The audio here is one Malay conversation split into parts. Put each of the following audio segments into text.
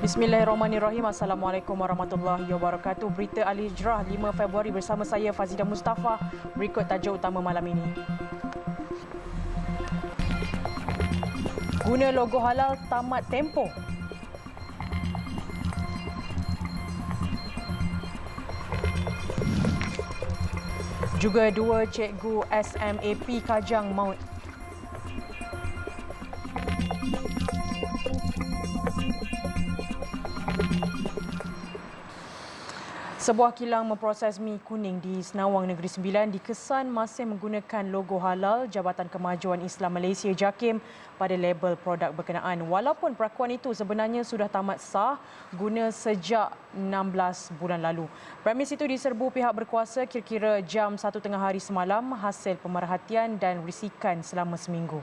Bismillahirrahmanirrahim. Assalamualaikum warahmatullahi wabarakatuh. Berita Al Hijrah 5 Februari bersama saya Fazidah Mustafa. Berikut tajuk utama malam ini. Guna logo halal tamat tempoh. Juga 2 cikgu SMAP Kajang maut. Sebuah kilang memproses mi kuning di Senawang Negeri Sembilan dikesan masih menggunakan logo halal Jabatan Kemajuan Islam Malaysia JAKIM pada label produk berkenaan. Walaupun perakuan itu sebenarnya sudah tamat sah guna sejak 16 bulan lalu. Premis itu diserbu pihak berkuasa kira-kira jam 1 tengah hari semalam hasil pemerhatian dan risikan selama seminggu.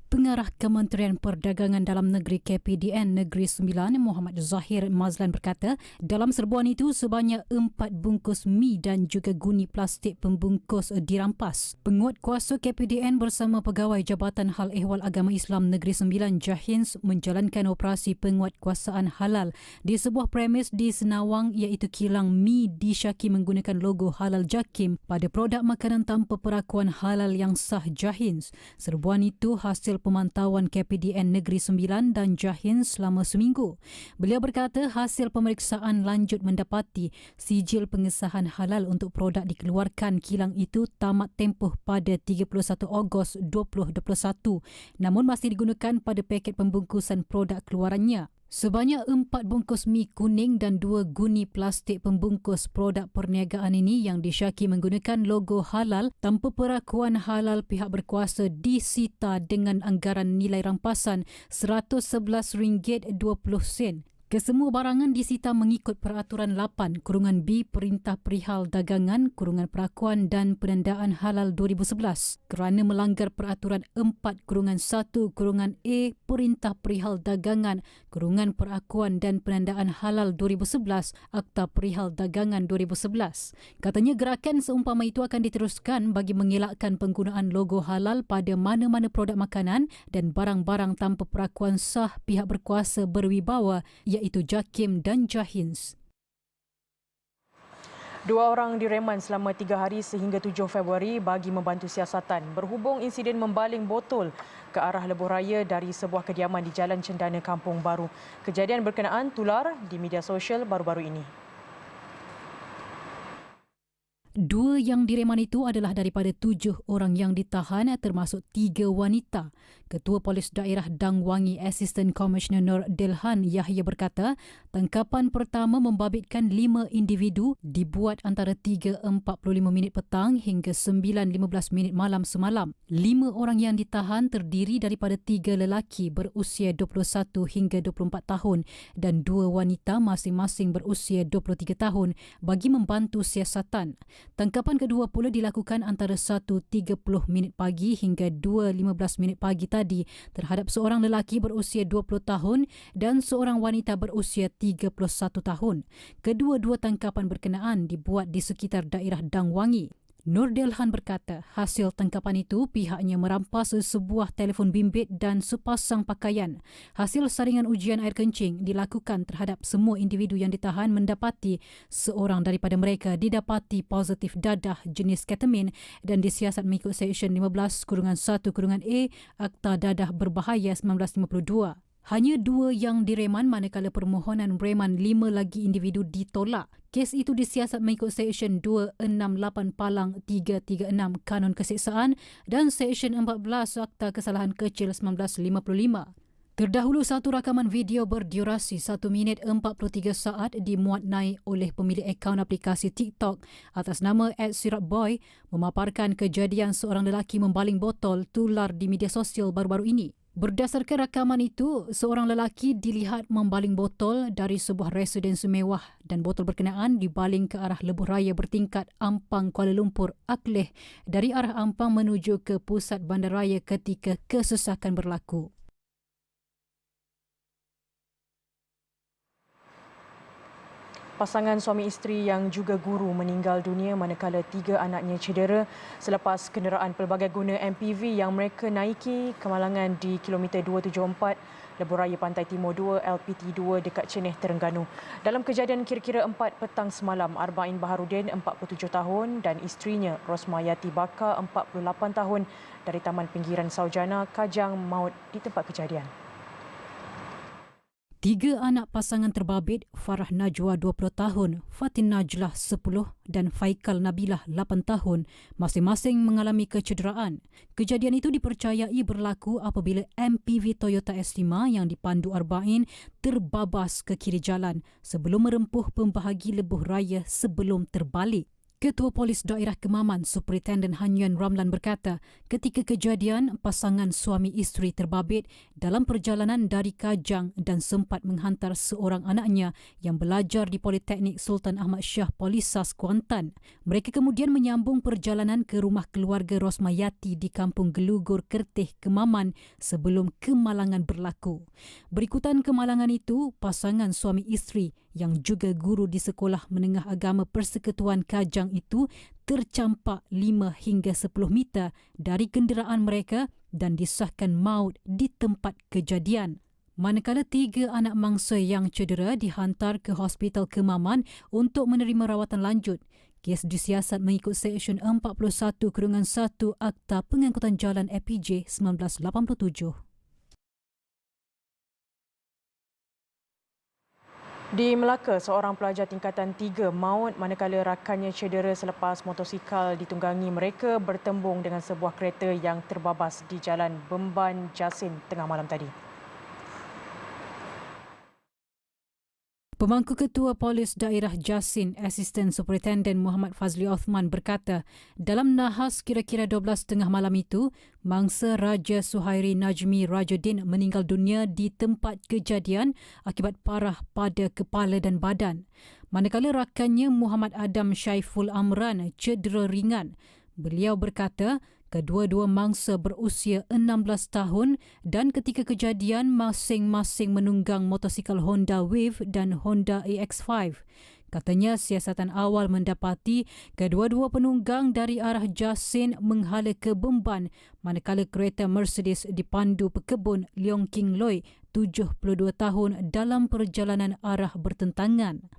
Pengarah Kementerian Perdagangan Dalam Negeri KPDN Negeri Sembilan Muhammad Zahir Mazlan berkata, dalam serbuan itu sebanyak 4 bungkus mi dan juga guni plastik pembungkus dirampas. Penguat kuasa KPDN bersama Pegawai Jabatan Hal Ehwal Agama Islam Negeri Sembilan JAHINS menjalankan operasi penguatkuasaan halal di sebuah premis di Senawang iaitu kilang mi disyaki menggunakan logo halal JAKIM pada produk makanan tanpa perakuan halal yang sah JAHINS. Serbuan itu hasil pemantauan KPDN Negeri Sembilan dan JAHINS selama seminggu. Beliau berkata hasil pemeriksaan lanjut mendapati sijil pengesahan halal untuk produk dikeluarkan kilang itu tamat tempoh pada 31 Ogos 2021 namun masih digunakan pada paket pembungkusan produk keluarannya. Sebanyak 4 bungkus mi kuning dan 2 guni plastik pembungkus produk perniagaan ini yang disyaki menggunakan logo halal tanpa perakuan halal pihak berkuasa disita dengan anggaran nilai rampasan RM111.20. Kesemua barangan disita mengikut Peraturan 8/B Perintah Perihal Dagangan Perakuan dan Penandaan Halal 2011 kerana melanggar Peraturan 4/1/A Perintah Perihal Dagangan Perakuan dan Penandaan Halal 2011 Akta Perihal Dagangan 2011. Katanya gerakan seumpama itu akan diteruskan bagi mengelakkan penggunaan logo halal pada mana-mana produk makanan dan barang-barang tanpa perakuan sah pihak berkuasa berwibawa iaitu JAKIM dan JAHINS. 2 orang direman selama 3 hari sehingga 7 Februari bagi membantu siasatan berhubung insiden membaling botol ke arah lebuh raya dari sebuah kediaman di Jalan Cendana, Kampung Baru. Kejadian berkenaan tular di media sosial baru-baru ini. 2 yang direman itu adalah daripada 7 orang yang ditahan termasuk 3 wanita. Ketua Polis Daerah Dang Wangi Assistant Commissioner Nur Delhan Yahya berkata, tangkapan pertama membabitkan 5 individu dibuat antara 3.45 petang hingga 9.15 malam semalam. 5 orang yang ditahan terdiri daripada 3 lelaki berusia 21 hingga 24 tahun dan 2 wanita masing-masing berusia 23 tahun bagi membantu siasatan. Tangkapan kedua pula dilakukan antara 1.30 pagi hingga 2.15 pagi tadi terhadap seorang lelaki berusia 20 tahun dan seorang wanita berusia 31 tahun. Kedua-dua tangkapan berkenaan dibuat di sekitar daerah Dang Wangi. Nur Delhan berkata, hasil tangkapan itu pihaknya merampas sebuah telefon bimbit dan sepasang pakaian. Hasil saringan ujian air kencing dilakukan terhadap semua individu yang ditahan mendapati seorang daripada mereka didapati positif dadah jenis ketamin dan disiasat mengikut Seksyen 15/1/A Akta Dadah Berbahaya 1952. Hanya 2 yang direman manakala permohonan reman 5 lagi individu ditolak. Kes itu disiasat mengikut Seksyen 268/336 Kanun Keseksaan dan Seksyen 14 Akta Kesalahan Kecil 1955. Terdahulu satu rakaman video berdurasi 1 minit 43 saat dimuat naik oleh pemilik akaun aplikasi TikTok atas nama @sirapboy memaparkan kejadian seorang lelaki membaling botol tular di media sosial baru-baru ini. Berdasarkan rakaman itu, seorang lelaki dilihat membaling botol dari sebuah residensi mewah dan botol berkenaan dibaling ke arah lebuh raya bertingkat Ampang Kuala Lumpur, Akleh dari arah Ampang menuju ke pusat bandaraya ketika kesesakan berlaku. Pasangan suami isteri yang juga guru meninggal dunia manakala 3 anaknya cedera selepas kenderaan pelbagai guna MPV yang mereka naiki kemalangan di kilometer 274 Lebuh Raya Pantai Timur 2 LPT2 dekat Cenih, Terengganu. Dalam kejadian kira-kira 4 petang semalam, Arba'in Baharudin 47 tahun dan isterinya Rosmayati Baka 48 tahun dari Taman Pinggiran Saujana Kajang maut di tempat kejadian. 3 anak pasangan terbabit, Farah Najwa 20 tahun, Fatin Najlah 10 dan Faikal Nabilah 8 tahun, masing-masing mengalami kecederaan. Kejadian itu dipercayai berlaku apabila MPV Toyota S5 yang dipandu Arba'in terbabas ke kiri jalan sebelum merempuh pembahagi lebuh raya sebelum terbalik. Ketua Polis Daerah Kemaman, Superintenden Han Yuan Ramlan berkata, ketika kejadian, pasangan suami isteri terbabit dalam perjalanan dari Kajang dan sempat menghantar seorang anaknya yang belajar di Politeknik Sultan Ahmad Shah Polisas Kuantan. Mereka kemudian menyambung perjalanan ke rumah keluarga Rosmayati di Kampung Gelugur, Kertih, Kemaman sebelum kemalangan berlaku. Berikutan kemalangan itu, pasangan suami isteri yang juga guru di Sekolah Menengah Agama Persekutuan Kajang itu tercampak 5 hingga 10 meter dari kenderaan mereka dan disahkan maut di tempat kejadian. Manakala 3 anak mangsa yang cedera dihantar ke Hospital Kemaman untuk menerima rawatan lanjut. Kes disiasat mengikut Seksyen 41-1 Akta Pengangkutan Jalan APJ 1987. Di Melaka, seorang pelajar tingkatan 3 maut manakala rakannya cedera selepas motosikal ditunggangi mereka bertembung dengan sebuah kereta yang terbabas di Jalan Bemban Jasin tengah malam tadi. Pemangku Ketua Polis Daerah Jasin, Asisten Superintenden Muhammad Fazli Othman berkata, dalam nahas kira-kira 12:30 malam itu, mangsa Raja Suhairi Najmi Rajuddin meninggal dunia di tempat kejadian akibat parah pada kepala dan badan. Manakala rakannya Muhammad Adam Syaiful Amran cedera ringan. Beliau berkata, kedua-dua mangsa berusia 16 tahun dan ketika kejadian masing-masing menunggang motosikal Honda Wave dan Honda AX5. Katanya siasatan awal mendapati kedua-dua penunggang dari arah Jasin menghala ke Bemban manakala kereta Mercedes dipandu pekebun Leong King Loy 72 tahun dalam perjalanan arah bertentangan.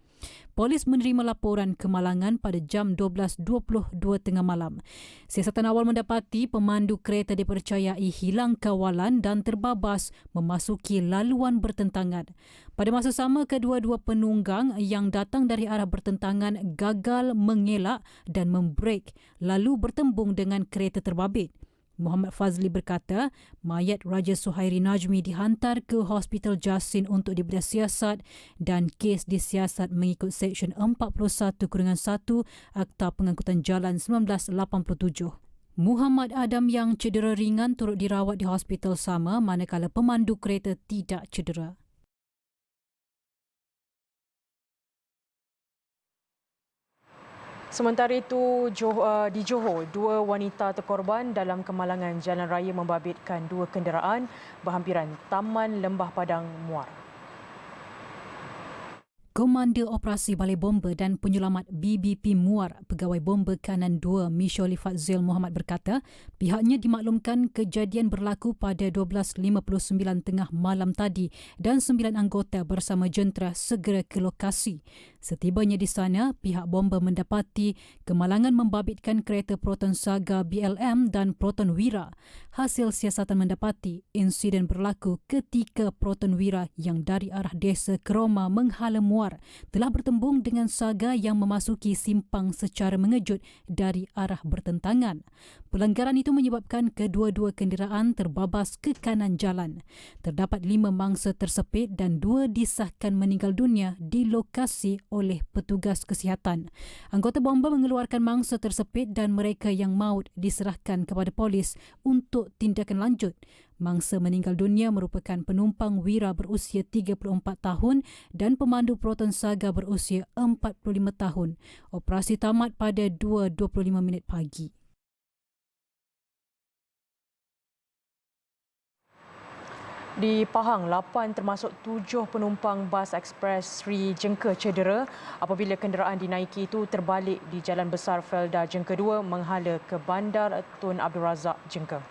Polis menerima laporan kemalangan pada jam 12.22 tengah malam. Siasatan awal mendapati pemandu kereta dipercayai hilang kawalan dan terbabas memasuki laluan bertentangan. Pada masa sama, kedua-dua penunggang yang datang dari arah bertentangan gagal mengelak dan membrek lalu bertembung dengan kereta terbabit. Muhammad Fazli berkata, mayat Raja Suhairi Najmi dihantar ke Hospital Jasin untuk dibedah siasat dan kes disiasat mengikut Seksyen 41-1 Akta Pengangkutan Jalan 1987. Muhammad Adam yang cedera ringan turut dirawat di hospital sama manakala pemandu kereta tidak cedera. Sementara itu, di Johor, 2 wanita terkorban dalam kemalangan jalan raya membabitkan 2 kenderaan berhampiran Taman Lembah Padang Muar. Komander Operasi Balai Bomba dan Penyelamat BBP Muar, Pegawai Bomba Kanan 2 Misholi Fadzil Muhammad berkata, pihaknya dimaklumkan kejadian berlaku pada 12.59 tengah malam tadi dan 9 anggota bersama jentera segera ke lokasi. Setibanya di sana, pihak bomba mendapati kemalangan membabitkan kereta Proton Saga BLM dan Proton Wira. Hasil siasatan mendapati insiden berlaku ketika Proton Wira yang dari arah desa Keroma menghala Muar telah bertembung dengan Saga yang memasuki simpang secara mengejut dari arah bertentangan. Pelanggaran itu menyebabkan kedua-dua kenderaan terbabas ke kanan jalan. Terdapat 5 mangsa tersepit dan 2 disahkan meninggal dunia di lokasi oleh petugas kesihatan. Anggota bomba mengeluarkan mangsa tersepit dan mereka yang maut diserahkan kepada polis untuk tindakan lanjut. Mangsa meninggal dunia merupakan penumpang Wira berusia 34 tahun dan pemandu Proton Saga berusia 45 tahun. Operasi tamat pada 2.25 pagi. Di Pahang, 8 termasuk 7 penumpang bas ekspres Sri Jengka cedera apabila kenderaan dinaiki itu terbalik di Jalan Besar Felda Jengka 2 menghala ke Bandar Tun Abdul Razak Jengka.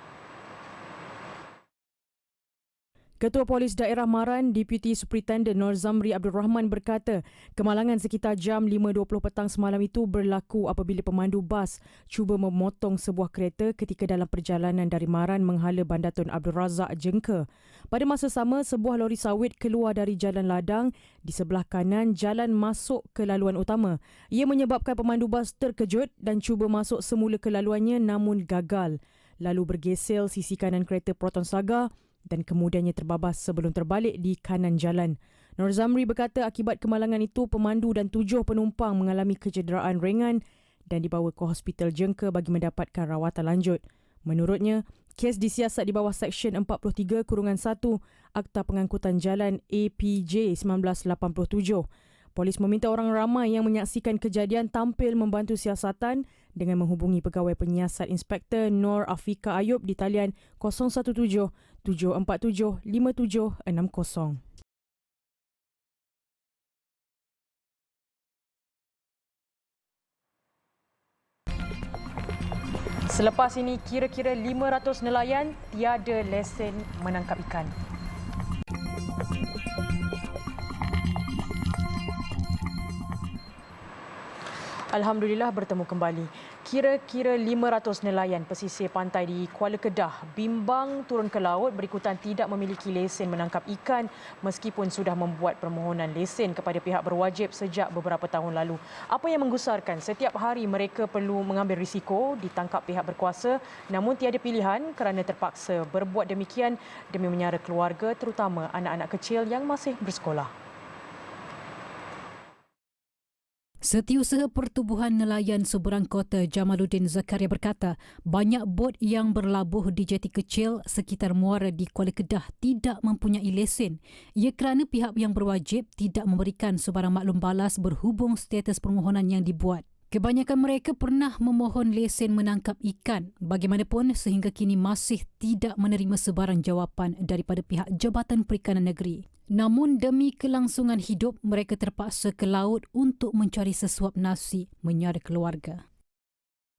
Ketua Polis Daerah Maran, Deputy Superintendent Nur Zamri Abdul Rahman berkata, kemalangan sekitar jam 5.20 petang semalam itu berlaku apabila pemandu bas cuba memotong sebuah kereta ketika dalam perjalanan dari Maran menghala Bandar Tun Abdul Razak Jengka. Pada masa sama, sebuah lori sawit keluar dari jalan ladang di sebelah kanan jalan masuk ke laluan utama. Ia menyebabkan pemandu bas terkejut dan cuba masuk semula ke laluannya namun gagal. Lalu bergesel sisi kanan kereta Proton Saga dan kemudiannya terbabas sebelum terbalik di kanan jalan. Nur Zamri berkata akibat kemalangan itu, pemandu dan 7 penumpang mengalami kecederaan ringan dan dibawa ke Hospital Jengka bagi mendapatkan rawatan lanjut. Menurutnya, kes disiasat di bawah Seksyen 43-1 Akta Pengangkutan Jalan APJ 1987. Polis meminta orang ramai yang menyaksikan kejadian tampil membantu siasatan dengan menghubungi pegawai penyiasat Inspektor Nur Afika Ayub di talian 017-747-5760. Selepas ini, kira-kira 500 nelayan tiada lesen menangkap ikan. Alhamdulillah bertemu kembali. Kira-kira 500 nelayan pesisir pantai di Kuala Kedah bimbang turun ke laut berikutan tidak memiliki lesen menangkap ikan meskipun sudah membuat permohonan lesen kepada pihak berwajib sejak beberapa tahun lalu. Apa yang menggusarkan, setiap hari mereka perlu mengambil risiko ditangkap pihak berkuasa namun tiada pilihan kerana terpaksa berbuat demikian demi menyara keluarga terutama anak-anak kecil yang masih bersekolah. Setiausaha Pertubuhan Nelayan Seberang Kota Jamaluddin Zakaria berkata, banyak bot yang berlabuh di jeti kecil sekitar muara di Kuala Kedah tidak mempunyai lesen. Ia kerana pihak yang berwajib tidak memberikan sebarang maklum balas berhubung status permohonan yang dibuat. Kebanyakan mereka pernah memohon lesen menangkap ikan. Bagaimanapun, sehingga kini masih tidak menerima sebarang jawapan daripada pihak Jabatan Perikanan Negeri. Namun demi kelangsungan hidup, mereka terpaksa ke laut untuk mencari sesuap nasi menyara keluarga.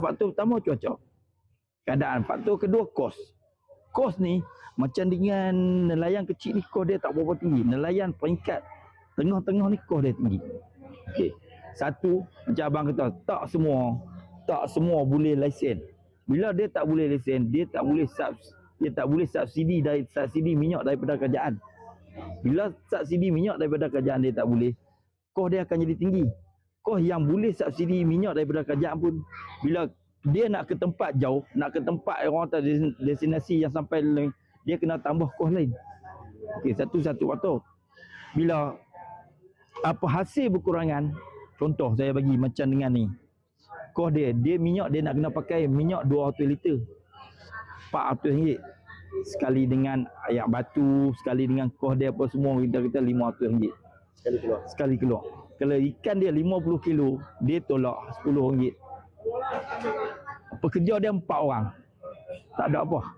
Faktor pertama cuaca. Keadaan. Faktor kedua kos. Kos ni macam dengan nelayan kecil ni kos dia tak berapa tinggi. Nelayan peringkat tengah-tengah ni kos dia tinggi. Okey. Satu, macam abang kata, tak semua boleh lesen. Bila dia tak boleh lesen, dia tak boleh subsidi minyak daripada kerajaan. Bila subsidi minyak daripada kerajaan dia tak boleh, kos dia akan jadi tinggi. Kos yang boleh subsidi minyak daripada kerajaan pun, bila dia nak ke tempat jauh, nak ke tempat orang kata destinasi yang sampai lain, dia kena tambah kos lain. Okey, satu faktor. Bila apa hasil berkurangan, contoh saya bagi macam dengan ni. Kos dia minyak dia nak kena pakai minyak 200 liter. RM400. Sekali dengan ayak batu, sekali dengan kos dia apa semua, kita RM500. Sekali keluar. Kalau ikan dia 50 kilo, dia tolak RM10. Pekerja dia 4 orang. Tak ada apa.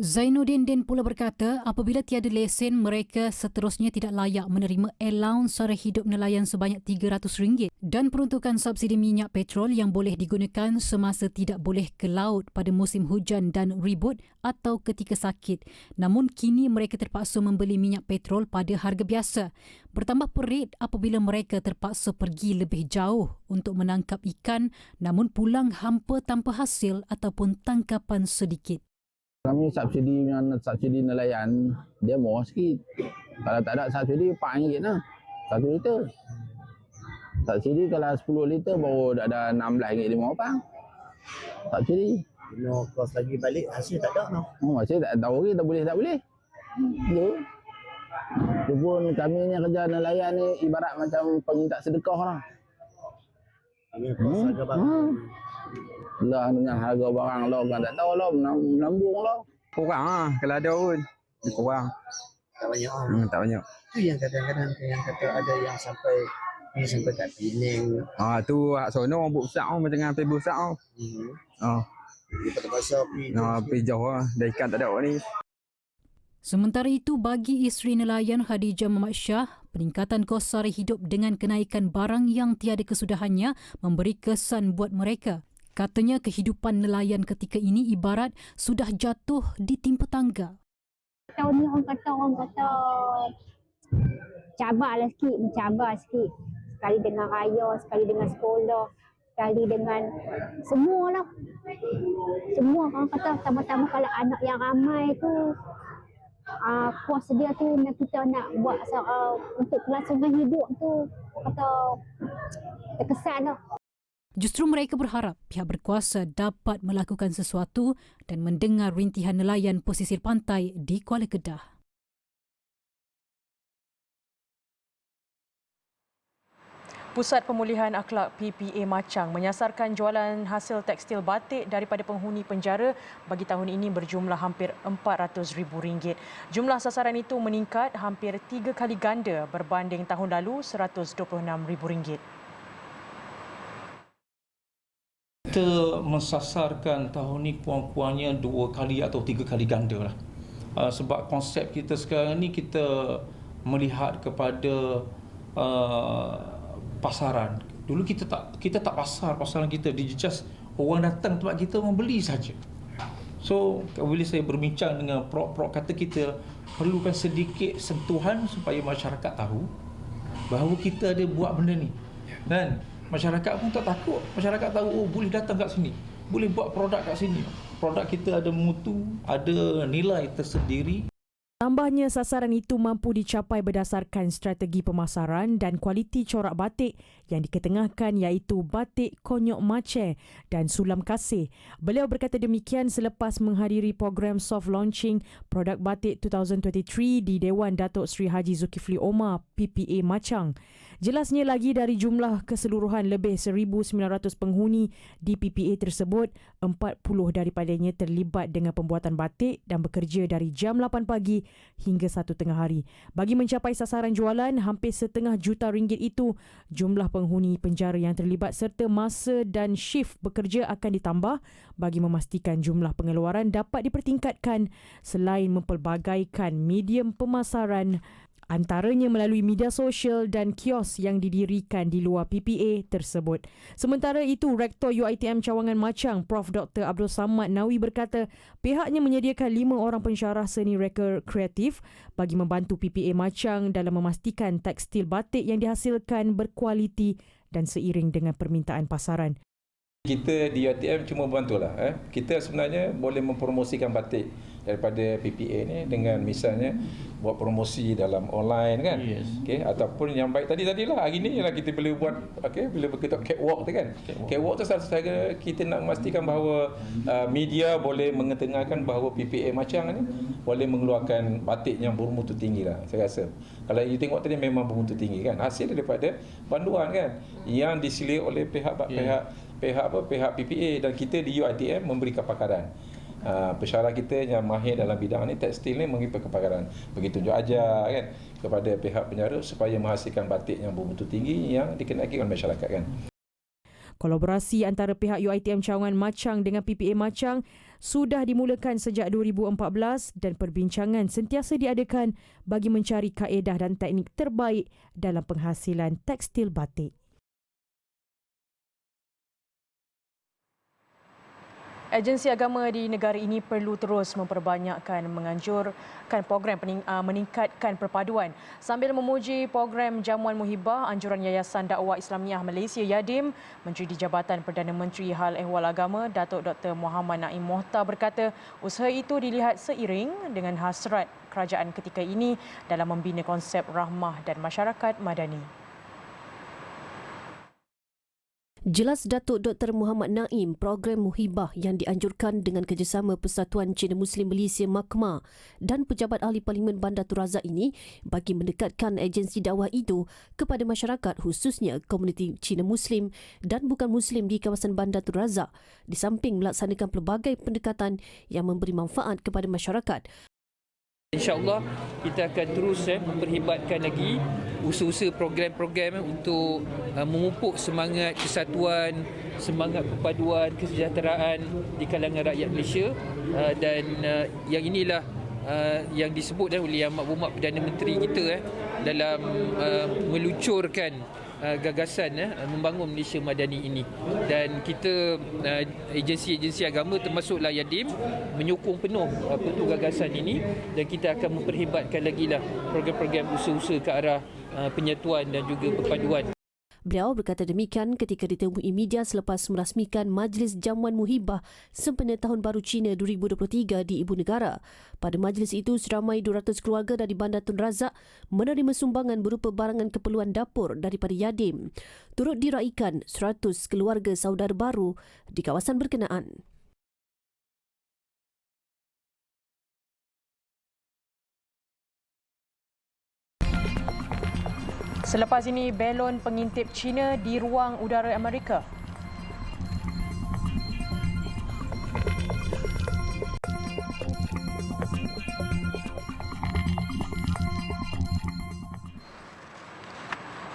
Zainuddin Din pula berkata, apabila tiada lesen, mereka seterusnya tidak layak menerima allowance sara hidup nelayan sebanyak RM300 dan peruntukan subsidi minyak petrol yang boleh digunakan semasa tidak boleh ke laut pada musim hujan dan ribut atau ketika sakit. Namun kini mereka terpaksa membeli minyak petrol pada harga biasa. Bertambah perit apabila mereka terpaksa pergi lebih jauh untuk menangkap ikan namun pulang hampa tanpa hasil ataupun tangkapan sedikit. Kami subsidi nelayan dia murah sikit. Kalau tak ada subsidi RM4 lah 1 liter. Subsidi kalau 10 liter baru ada RM16.50. Subsidi. No kos lagi balik hasil tak ada no. Hasil tak tahu lagi tak boleh. Ya. Tu pun kami ni kerja nelayan ni ibarat macam pengintak sedekah lah. Ini kos harga barang. Lah dengan harga barang lah kan tak tahu lah menambung lah. Kurang lah kalau ada pun. Kurang. Tak banyak Tak banyak. Tu yang kadang-kadang yang kata ada yang sampai kat Penang. Tu hak sono orang buat besar macam dengan pergi besar. Dia terpaksa Pergi jauh lah. Dah ikan tak ada ni. Sementara itu, bagi isteri nelayan Khadijah Muhammad Shah, peningkatan kos sara hidup dengan kenaikan barang yang tiada kesudahannya memberi kesan buat mereka. Katanya kehidupan nelayan ketika ini ibarat sudah jatuh di timpa tangga. Tahun ni orang kata cabarlah sikit, mencabar sikit. Sekali dengan raya, sekali dengan sekolah, sekali dengan semualah. Semua orang kata pertama-tama kalau anak yang ramai tu puas dia tu kita nak buat untuk kelangsungan hidup tu kata terkesan lah. Justru mereka berharap pihak berkuasa dapat melakukan sesuatu dan mendengar rintihan nelayan pesisir pantai di Kuala Kedah. Pusat Pemulihan Akhlak PPA Machang menyasarkan jualan hasil tekstil batik daripada penghuni penjara bagi tahun ini berjumlah hampir RM400,000. Jumlah sasaran itu meningkat hampir 3 kali ganda berbanding tahun lalu RM126,000. Kita mensasarkan tahun ini kurang-kurangnya 2 kali atau 3 kali ganda lah. Sebab konsep kita sekarang ni kita melihat kepada pasaran. Dulu kita tak pasaran kita, just orang datang tempat kita membeli saja. So bila saya berbincang dengan prok kata kita perlukan sedikit sentuhan supaya masyarakat tahu bahawa kita ada buat benda ni. Dan masyarakat pun tak takut. Masyarakat tahu boleh datang kat sini, boleh buat produk kat sini. Produk kita ada mutu, ada nilai tersendiri. Tambahnya, sasaran itu mampu dicapai berdasarkan strategi pemasaran dan kualiti corak batik yang diketengahkan iaitu batik konyok Mache dan sulam kasih. Beliau berkata demikian selepas menghadiri program soft launching produk batik 2023 di Dewan Datuk Seri Haji Zulkifli Omar PPA Machang. Jelasnya lagi dari jumlah keseluruhan lebih 1,900 penghuni di PPA tersebut, 40 daripadanya terlibat dengan pembuatan batik dan bekerja dari jam 8 pagi hingga 1 tengah hari. Bagi mencapai sasaran jualan hampir RM1,500,000 itu, jumlah penghuni penjara yang terlibat serta masa dan shift bekerja akan ditambah bagi memastikan jumlah pengeluaran dapat dipertingkatkan selain mempelbagaikan medium pemasaran antaranya melalui media sosial dan kios yang didirikan di luar PPA tersebut. Sementara itu, Rektor UiTM Cawangan Machang, Prof. Dr. Abdul Samad Nawi berkata pihaknya menyediakan 5 orang pensyarah seni reka kreatif bagi membantu PPA Machang dalam memastikan tekstil batik yang dihasilkan berkualiti dan seiring dengan permintaan pasaran. Kita di UiTM cuma bantulah. Kita sebenarnya boleh mempromosikan batik daripada PPA ni dengan misalnya buat promosi dalam online kan. Yes. Okey, ataupun yang baik tadilah hari ni ialah kita boleh buat bila kita catwalk tu kan. Catwalk tu salah satu kita nak memastikan bahawa media boleh mengetengahkan bahawa PPA Machang ni boleh mengeluarkan batik yang bermutu tinggi lah saya rasa. Kalau you tengok tadi memang bermutu tinggi kan. Hasil daripada banduan kan yang disilir oleh pihak PPA dan kita di UiTM memberi kepakaran. Pensyarah kita yang mahir dalam bidang ni tekstil ni memberi kepakaran, bagi tunjuk ajar kan kepada pihak penjara supaya menghasilkan batik yang bermutu tinggi yang dikenali oleh masyarakat kan. Kolaborasi antara pihak UiTM Cawangan Machang dengan PPA Machang sudah dimulakan sejak 2014 dan perbincangan sentiasa diadakan bagi mencari kaedah dan teknik terbaik dalam penghasilan tekstil batik. Agensi agama di negara ini perlu terus memperbanyakkan menganjurkan program meningkatkan perpaduan. Sambil memuji program Jamuan Muhibah, anjuran Yayasan Dakwah Islamiah Malaysia YADIM, Menteri di Jabatan Perdana Menteri Hal Ehwal Agama Datuk Dr. Muhammad Naim Mohtar berkata usaha itu dilihat seiring dengan hasrat kerajaan ketika ini dalam membina konsep rahmah dan masyarakat madani. Jelas Datuk Dr. Muhammad Naim, program Muhibah yang dianjurkan dengan kerjasama Persatuan Cina Muslim Malaysia MAKMA dan Pejabat Ahli Parlimen Bandar Tun Razak ini bagi mendekatkan agensi dakwah itu kepada masyarakat khususnya komuniti Cina Muslim dan bukan Muslim di kawasan Bandar Tun Razak di samping melaksanakan pelbagai pendekatan yang memberi manfaat kepada masyarakat. InsyaAllah kita akan terus memperhebatkan lagi usaha-usaha program-program untuk memupuk semangat kesatuan, semangat perpaduan, kesejahteraan di kalangan rakyat Malaysia dan yang inilah yang disebut oleh Yang Amat Berhormat Perdana Menteri kita dalam meluncurkan gagasan membangun Malaysia Madani ini. Dan kita agensi-agensi agama termasuklah Yadim menyokong penuh gagasan ini, dan kita akan memperhebatkan lagi lah program-program usaha-usaha ke arah penyatuan dan juga perpaduan. Beliau berkata demikian ketika ditemui media selepas merasmikan Majlis Jamuan Muhibah sempena Tahun Baru Cina 2023 di Ibu Negara. Pada majlis itu, seramai 200 keluarga dari Bandar Tun Razak menerima sumbangan berupa barangan keperluan dapur daripada Yadim. Turut diraikan 100 keluarga saudara baru di kawasan berkenaan. Selepas ini, belon pengintip China di ruang udara Amerika.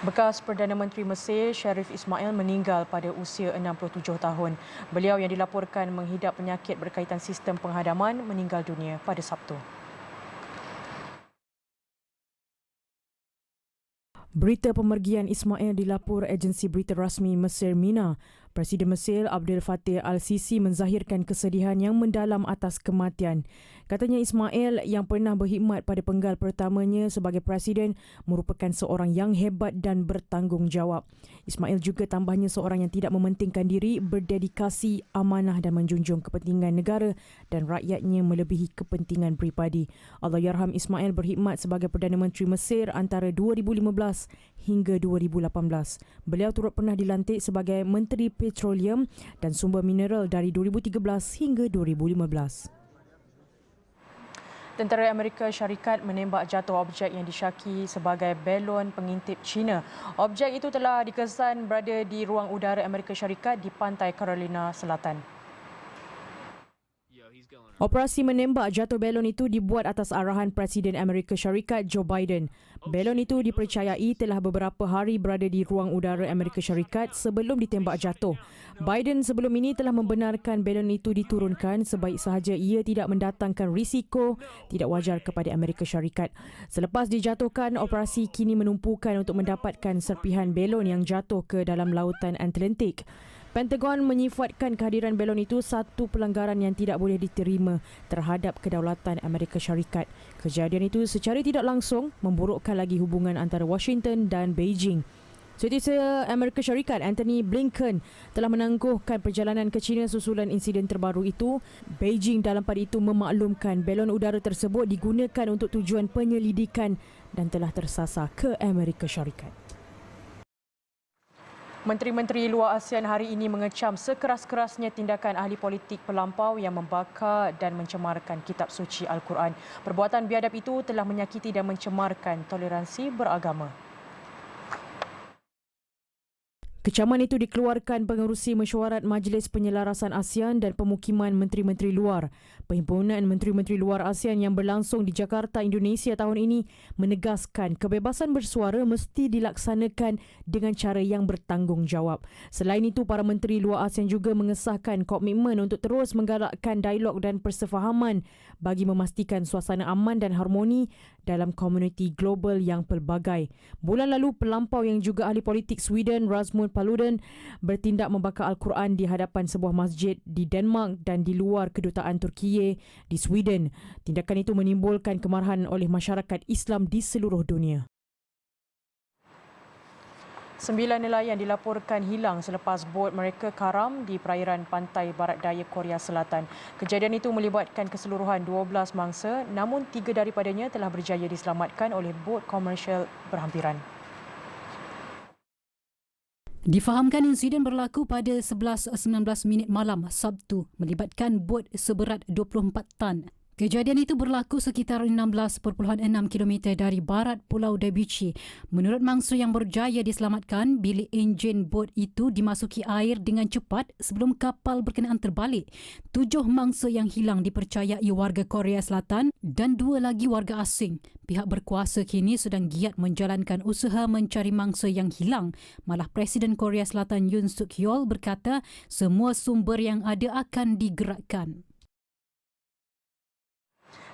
Bekas Perdana Menteri Mesir Sharif Ismail meninggal pada usia 67 tahun. Beliau yang dilaporkan menghidap penyakit berkaitan sistem penghadaman meninggal dunia pada Sabtu. Berita pemergian Ismail dilapor agensi berita rasmi Mesir MENA. Presiden Mesir Abdel Fattah Al-Sisi menzahirkan kesedihan yang mendalam atas kematian. Katanya Ismail yang pernah berkhidmat pada penggal pertamanya sebagai presiden merupakan seorang yang hebat dan bertanggungjawab. Ismail juga tambahnya seorang yang tidak mementingkan diri, berdedikasi, amanah dan menjunjung kepentingan negara dan rakyatnya melebihi kepentingan pribadi. Allahyarham Ismail berkhidmat sebagai Perdana Menteri Mesir antara 2015 hingga 2018. Beliau turut pernah dilantik sebagai Menteri Petroleum dan Sumber Mineral dari 2013 hingga 2015. Tentera Amerika Syarikat menembak jatuh objek yang disyaki sebagai belon pengintip China. Objek itu telah dikesan berada di ruang udara Amerika Syarikat di pantai Carolina Selatan. Operasi menembak jatuh belon itu dibuat atas arahan Presiden Amerika Syarikat Joe Biden. Belon itu dipercayai telah beberapa hari berada di ruang udara Amerika Syarikat sebelum ditembak jatuh. Biden sebelum ini telah membenarkan belon itu diturunkan sebaik sahaja ia tidak mendatangkan risiko tidak wajar kepada Amerika Syarikat. Selepas dijatuhkan, operasi kini menumpukan untuk mendapatkan serpihan belon yang jatuh ke dalam lautan Atlantik. Pentagon menyifatkan kehadiran belon itu satu pelanggaran yang tidak boleh diterima terhadap kedaulatan Amerika Syarikat. Kejadian itu secara tidak langsung memburukkan lagi hubungan antara Washington dan Beijing. Setiausaha Amerika Syarikat Anthony Blinken telah menangguhkan perjalanan ke China susulan insiden terbaru itu. Beijing dalam pada itu memaklumkan belon udara tersebut digunakan untuk tujuan penyelidikan dan telah tersasar ke Amerika Syarikat. Menteri-menteri luar ASEAN hari ini mengecam sekeras-kerasnya tindakan ahli politik pelampau yang membakar dan mencemarkan kitab suci Al-Quran. Perbuatan biadab itu telah menyakiti dan mencemarkan toleransi beragama. Kecaman itu dikeluarkan pengerusi mesyuarat Majlis Penyelarasan ASEAN dan Pemukiman Menteri-Menteri Luar. Perhimpunan Menteri-Menteri Luar ASEAN yang berlangsung di Jakarta, Indonesia tahun ini menegaskan kebebasan bersuara mesti dilaksanakan dengan cara yang bertanggungjawab. Selain itu, para Menteri Luar ASEAN juga mengesahkan komitmen untuk terus menggalakkan dialog dan persefahaman bagi memastikan suasana aman dan harmoni dalam komuniti global yang pelbagai. Bulan lalu, pelampau yang juga ahli politik Sweden, Rasmus Paludan, bertindak membakar Al-Quran di hadapan sebuah masjid di Denmark dan di luar kedutaan Turkiye di Sweden. Tindakan itu menimbulkan kemarahan oleh masyarakat Islam di seluruh dunia. 9 nelayan dilaporkan hilang selepas bot mereka karam di perairan pantai barat daya Korea Selatan. Kejadian itu melibatkan keseluruhan 12 mangsa, namun 3 daripadanya telah berjaya diselamatkan oleh bot komersial berhampiran. Difahamkan insiden berlaku pada 11.19 minit malam Sabtu melibatkan bot seberat 24 tan. Kejadian itu berlaku sekitar 16.6 km dari barat Pulau Dabichi. Menurut mangsa yang berjaya diselamatkan, bilik enjin bot itu dimasuki air dengan cepat sebelum kapal berkenaan terbalik. 7 mangsa yang hilang dipercayai warga Korea Selatan dan 2 lagi warga asing. Pihak berkuasa kini sedang giat menjalankan usaha mencari mangsa yang hilang. Malah Presiden Korea Selatan Yoon Suk Yeol berkata semua sumber yang ada akan digerakkan.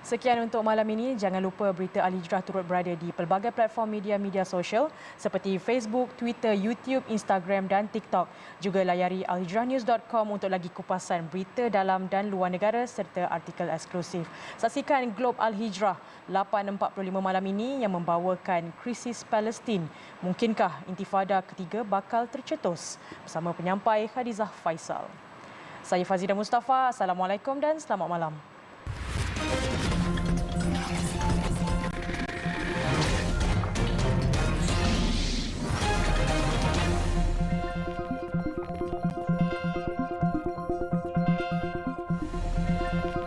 Sekian untuk malam ini. Jangan lupa berita Al-Hijrah turut berada di pelbagai platform media sosial seperti Facebook, Twitter, YouTube, Instagram dan TikTok. Juga layari alhijrahnews.com untuk lagi kupasan berita dalam dan luar negara serta artikel eksklusif. Saksikan Globe Al-Hijrah 8.45 malam ini yang membawakan krisis Palestin. Mungkinkah intifada ketiga bakal tercetus? Bersama penyampai Khadizah Faisal. Saya Fazida Mustafa. Assalamualaikum dan selamat malam.